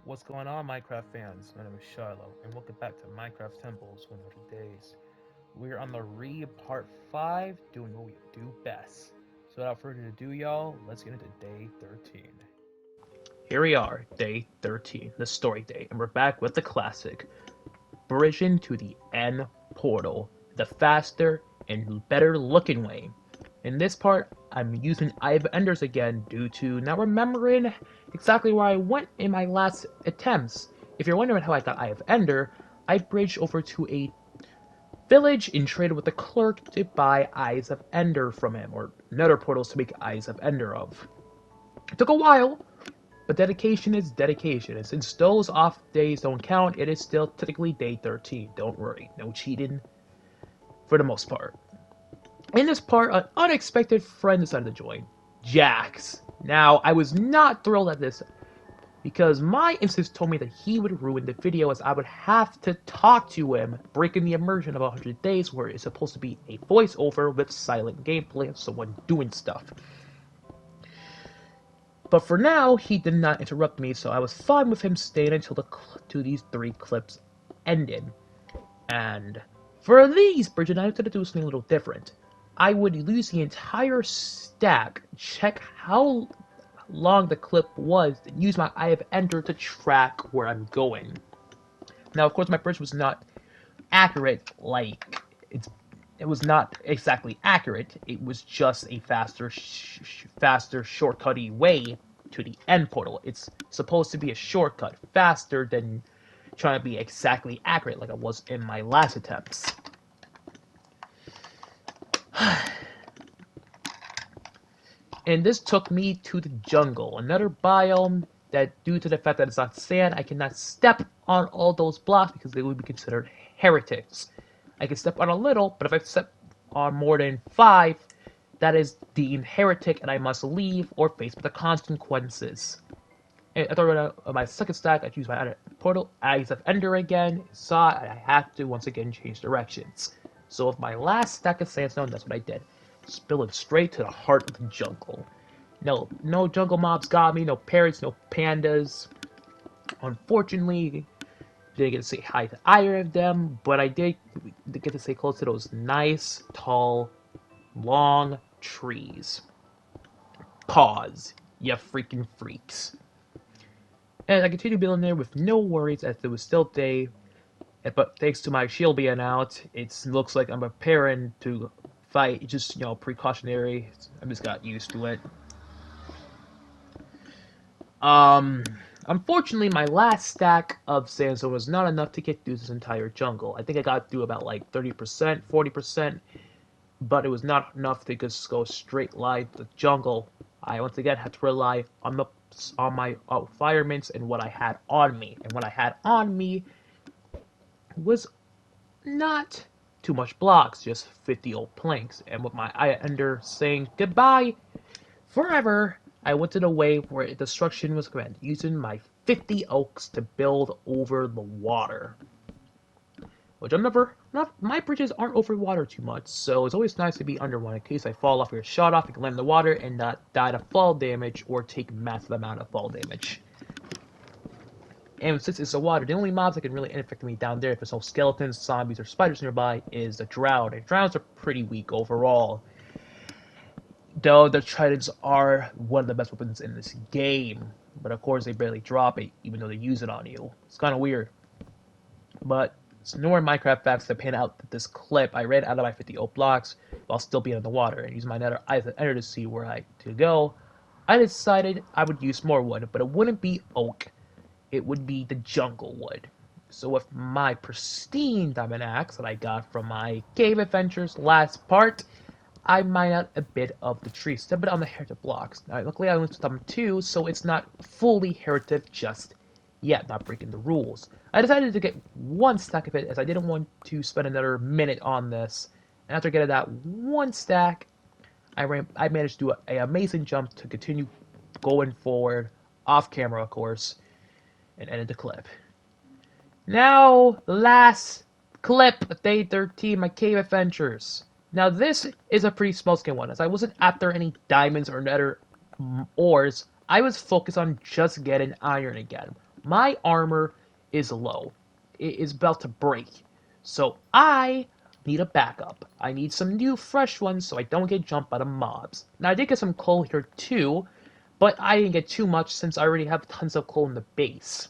What's going on, Minecraft fans? My name is Shiloh, and welcome back to Minecraft Temples 100 Days. We're on the part 5, doing what we do best. So without further ado, y'all, let's get into day 13. Here we are, day 13, the story day, and we're back with the classic, Bridging to the End Portal, the faster and better looking way. In this part, I'm using Eye of Enders again due to not remembering exactly where I went in my last attempts. If you're wondering how I got Eye of Ender, I bridged over to a village and traded with the clerk to buy Eyes of Ender from him, or Nether portals to make Eyes of Ender of. It took a while, but dedication is dedication, and since those off days don't count, it is still technically day 13. Don't worry, no cheating for the most part. In this part, an unexpected friend decided to join, Jax. Now, I was not thrilled at this because my instincts told me that he would ruin the video as I would have to talk to him, breaking the immersion of 100 Days where it's supposed to be a voiceover with silent gameplay of someone doing stuff. But for now, he did not interrupt me, so I was fine with him staying until these 3 clips ended. And for these bridges, I wanted to do something a little different. I would lose the entire stack, check how long the clip was, and use my Eye of Ender to track where I'm going. Now, of course, my bridge was not accurate, it was not exactly accurate. It was just a faster, shortcutty way to the end portal. It's supposed to be a shortcut, faster than trying to be exactly accurate like I was in my last attempts. And this took me to the jungle, another biome that, due to the fact that it's not sand, I cannot step on all those blocks because they would be considered heretics. I can step on a little, but if I step on more than 5, that is deemed heretic and I must leave or face the consequences. And I thought on my second stack, I'd use my portal, Eyes of Ender again, saw I have to once again change directions. So with my last stack of sandstone, that's what I did. Spilling straight to the heart of the jungle. No jungle mobs got me, no parrots, no pandas. Unfortunately, didn't get to say hi to either of them, but I did get to stay close to those nice, tall, long trees. Pause, you freaking freaks. And I continued building there with no worries as it was still day, but thanks to my shield being out, it looks like I'm preparing to fight, just, precautionary. I just got used to it. Unfortunately, my last stack of sandstone was not enough to get through this entire jungle. I think I got through about like 30%, 40%, but it was not enough to just go straight line to the jungle. I once again had to rely on my firemen and what I had on me. And what I had on me was not too much blocks, just 50 old planks. And with my Eye Ender saying goodbye forever, I went to the way where destruction was commanded, using my 50 oaks to build over the water. Which my bridges aren't over water too much, so it's always nice to be under one in case I fall off or get shot off, I can land in the water and not die to fall damage or take massive amount of fall damage. And since it's the water, the only mobs that can really infect me down there, if there's no skeletons, zombies, or spiders nearby, is the drowned. And drowns are pretty weak overall. Though the tridents are one of the best weapons in this game. But of course they barely drop it, even though they use it on you. It's kind of weird. But it's nowhere Minecraft facts to pan out this clip. I ran out of my 50 oak blocks while still being in the water. And using my Nether Eyes of Ender to see where I could go, I decided I would use more wood. But it wouldn't be oak. It would be the jungle wood. So with my pristine diamond axe that I got from my cave adventures last part, I mined out a bit of the tree, step it on the heritage blocks. Now, luckily I only took them 2, so it's not fully heritage just yet, not breaking the rules. I decided to get 1 stack of it as I didn't want to spend another minute on this. And after getting that 1 stack, I managed to do an amazing jump to continue going forward, off camera of course, and ended the clip. Now, the last clip of day 13, my cave adventures. Now this is a pretty small scale one, as I wasn't after any diamonds or nether ores. I was focused on just getting iron again. My armor is low. It is about to break. So I need a backup. I need some new fresh ones so I don't get jumped by the mobs. Now I did get some coal here too, but I didn't get too much since I already have tons of coal in the base.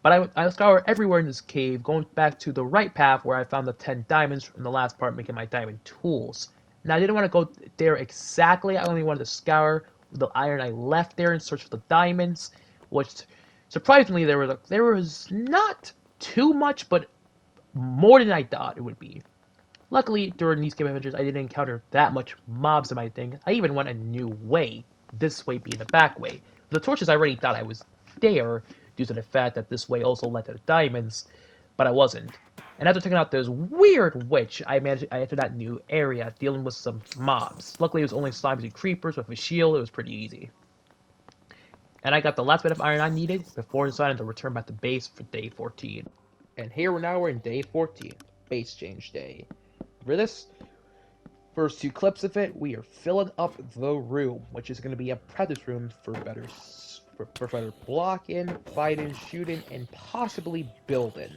But I scoured everywhere in this cave, going back to the right path where I found the 10 diamonds from the last part, making my diamond tools. Now, I didn't want to go there exactly. I only wanted to scour the iron I left there and search for the diamonds, which, surprisingly, there was not too much, but more than I thought it would be. Luckily, during these cave adventures, I didn't encounter that much mobs in my thing. I even went a new way, this way being the back way. The torches I already thought I was there, due to the fact that this way also led to the diamonds, but I wasn't. And after taking out this weird witch, I entered that new area, dealing with some mobs. Luckily, it was only slimes and creepers with a shield. It was pretty easy. And I got the last bit of iron I needed before deciding to return back to base for day 14. And here we're in day 14, base change day. For this first two clips of it, we are filling up the room, which is going to be a practice room for better blocking, fighting, shooting, and possibly building.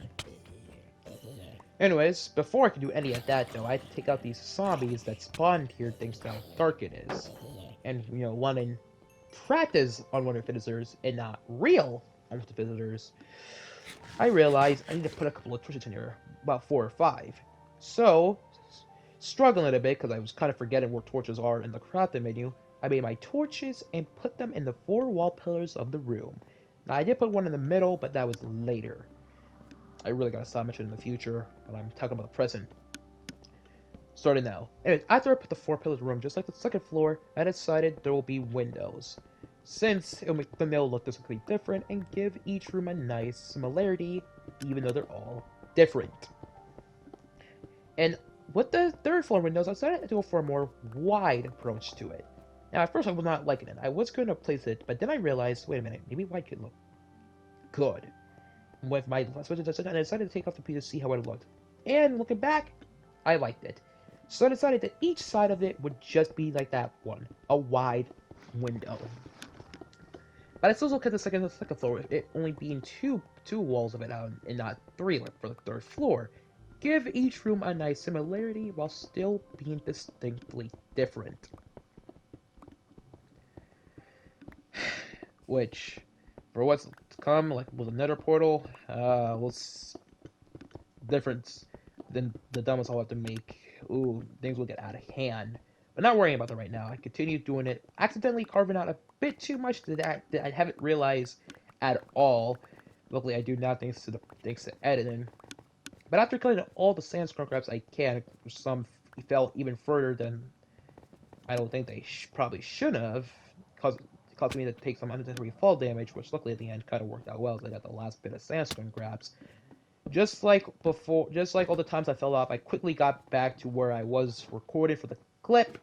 Anyways, before I can do any of that though, I have to take out these zombies that spawned here thanks to how dark it is. And, wanting practice on one of the visitors and not real on one of the visitors, I realized I need to put a couple of torches in here, about 4 or 5. So, struggling a little bit because I was kind of forgetting where torches are in the crafting menu, I made my torches and put them in the 4 wall pillars of the room. Now, I did put one in the middle, but that was later. I really gotta stop mentioning in the future, but I'm talking about the present. Starting now. Anyways, after I put the 4 pillars of the room, just like the second floor, I decided there will be windows. Since it'll make the middle look distinctly different and give each room a nice similarity, even though they're all different. And with the third floor windows, I decided to go for a more wide approach to it. Now, at first I was not liking it. I was going to place it, but then I realized, wait a minute, maybe wide could look good. With my switch, I decided to take off the piece to see how it looked. And looking back, I liked it. So I decided that each side of it would just be like that one, a wide window. But I still kept the second floor, it only being two walls of it out and not 3 like for the third floor. Give each room a nice similarity while still being distinctly different. Which, for what's to come, like with the Nether portal, was different than the dumbest I'll have to make. Ooh, things will get out of hand. But not worrying about that right now. I continue doing it, accidentally carving out a bit too much that I haven't realized at all. Luckily, I do now thanks to editing. But after killing all the sandstone crabs I can, some fell even further than I don't think they probably should have, causing me to take some unnecessary fall damage, which luckily at the end kind of worked out well, as I got the last bit of sandstone grabs. Just like all the times I fell off, I quickly got back to where I was recorded for the clip.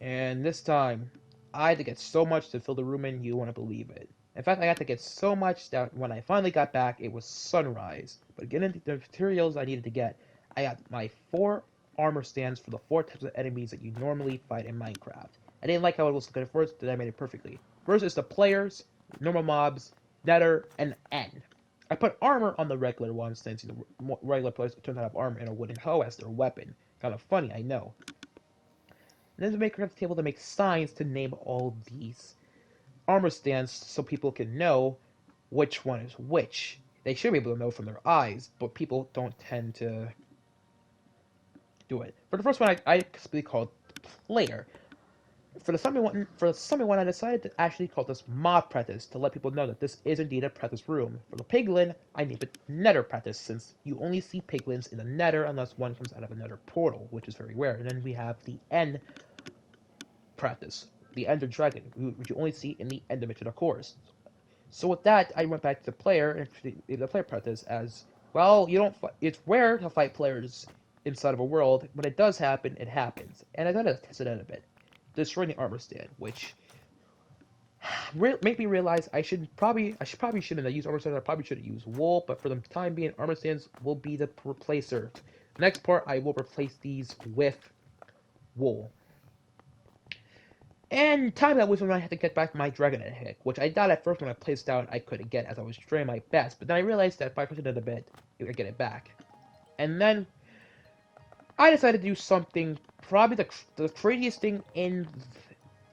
And this time, I had to get so much to fill the room in, you wouldn't believe it. In fact, I had to get so much that when I finally got back, it was sunrise. But getting the materials I needed to get, I got my 4 armor stands for the 4 types of enemies that you normally fight in Minecraft. I didn't like how it was looking at first, but I made it perfectly. First is the players, normal mobs, nether, and end. I put armor on the regular ones since regular players tend to have armor and a wooden hoe as their weapon. Kind of funny, I know. And then to make a table to make signs to name all these armor stands so people can know which one is which. They should be able to know from their eyes, but people don't tend to do it. For the first one, I simply called player. For the summon one, I decided to actually call this mob practice to let people know that this is indeed a practice room. For the piglin, I named it nether practice, since you only see piglins in the nether unless one comes out of a nether portal, which is very rare. And then we have the end practice, the ender dragon, which you only see in the end dimension, of course. So with that, I went back to the player and the player practice as well. It's rare to fight players inside of a world. When it does happen, it happens, and I gotta test it out a bit. Destroying the armor stand, which make me realize I probably shouldn't have used armor stands. I probably should have used wool, but for the time being, armor stands will be the replacer Next part, I will replace these with wool. And time that was when I had to get back my dragon egg, which I thought at first when I placed down I couldn't get as I was trying my best, but then I realized that if I pushed it in a bit, it would get it back. And then I decided to do something, probably the craziest thing in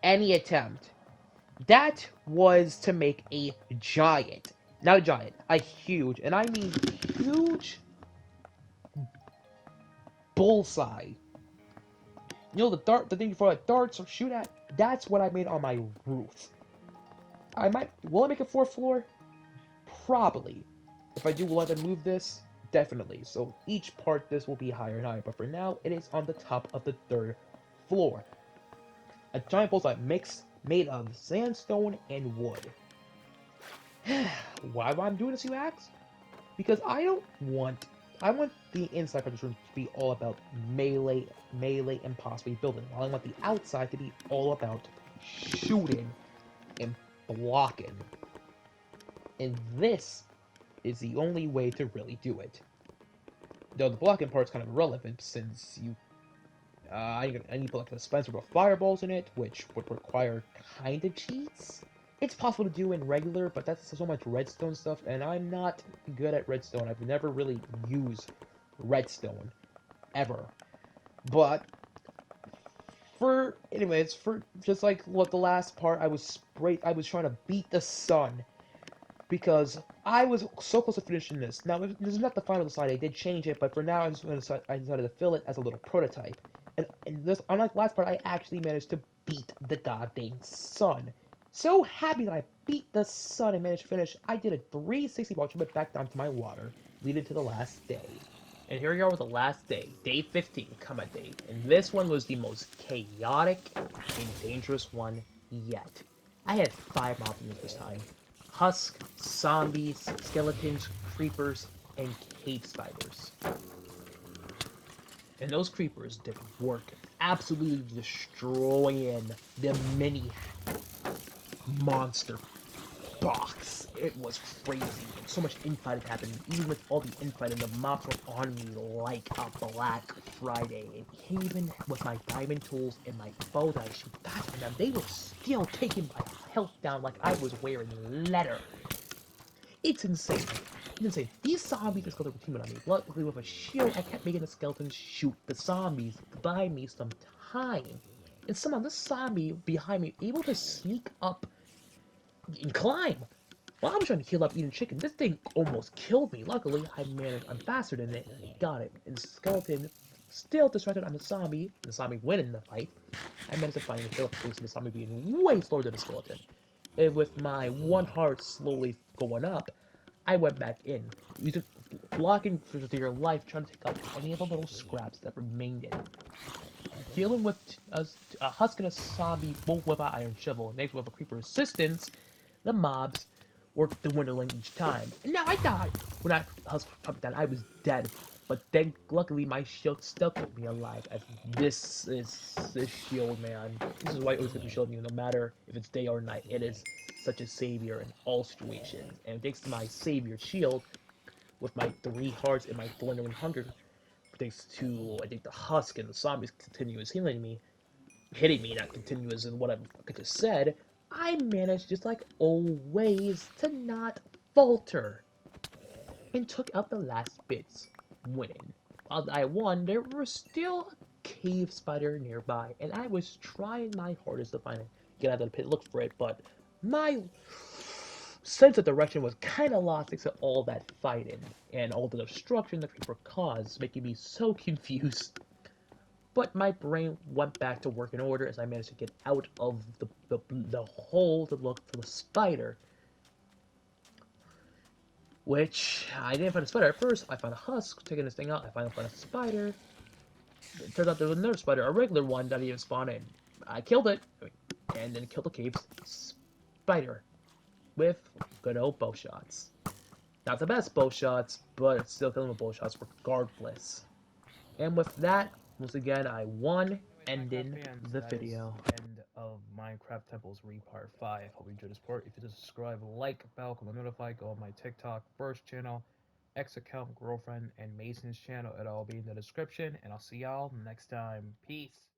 any attempt. That was to make a giant, not a giant, a huge, and I mean huge bullseye. You know the thing for like darts or shoot at. That's what I made on my roof. Will I make a fourth floor? Probably. If I do, will I then move this? Definitely. So each part this will be higher and higher, but for now it is on the top of the third floor. A giant bullseye made of sandstone and wood. Why am I doing this, you ask? Because I want the inside part of this room to be all about melee, and possibly building, while I want the outside to be all about shooting and blocking. And this is the only way to really do it. Though the blocking part's kind of irrelevant since I need to put like a dispenser with fireballs in it, which would require kind of cheats. It's possible to do in regular, but that's so much redstone stuff, and I'm not good at redstone. I've never really used redstone ever. But for just like what the last part, I was trying to beat the sun because I was so close to finishing this. Now, this is not the final design. I did change it, but for now, I decided to fill it as a little prototype. And this, unlike last part, I actually managed to beat the goddamn sun. So happy that I beat the sun and managed to finish. I did a 360 watch, went back down to my water, leading to the last day. And here we are with the last day, day 15, comma date. And this one was the most chaotic and dangerous one yet. I had 5 mobs this time. Husk, zombies, skeletons, creepers, and cave spiders. And those creepers did work, absolutely destroying the mini monster box. It was crazy. So much infighting happened. Even with all the infighting, the mobs were on me like a Black Friday. And even with my diamond tools and my bow that I shoot faster than them, they were still taking my health down like I was wearing leather. It's insane. It's insane. These zombies are still teaming on me. Luckily, with a shield, I kept making the skeletons shoot the zombies to buy me some time. And somehow, this zombie behind me able to sneak up and climb. While I was trying to heal up eating chicken, this thing almost killed me. Luckily, I'm faster than it, and I got it. And the skeleton, still distracted on the zombie winning the fight, I managed to finally kill up the zombie being way slower than the skeleton. And with my one heart slowly going up, I went back in, using blocking for your life, trying to take out any of the little scraps that remained in. Dealing with a husk and a zombie, both with an iron shovel, next with a creeper assistance, the mobs were dwindling each time. And now I died when I husk up that I was dead. But then luckily my shield still kept me alive, as this shield, man. This is why I always keep the shield me, no matter if it's day or night. It is such a savior in all situations. And thanks to my savior shield, with my 3 hearts and my dwindling hunger, thanks to I think the husk and the zombies continuous healing me, hitting me, not continuous in what I just said, I managed just like always to not falter and took out the last bits, winning. While I won, there was still a cave spider nearby, and I was trying my hardest to find it, get out of the pit, look for it, but my sense of direction was kind of lost except all that fighting and all the destruction the creeper caused, making me so confused. But my brain went back to work in order as I managed to get out of the hole to look for the spider. Which, I didn't find a spider at first. I found a husk, taking this thing out. I finally found a spider. It turns out there was another spider, a regular one that even spawned in. I killed it, and then killed the cave spider with good old bow shots. Not the best bow shots, but it's still killing with bow shots regardless. And with that, once again, I won, Anyway, Minecraft ending fans, the that is video. the end of Minecraft Temples Repart 5. Hope you enjoyed this part. If you did, subscribe, like, bell, comment, notify, go on my TikTok, first channel, X account, girlfriend, and Mason's channel. It'll all be in the description. And I'll see y'all next time. Peace.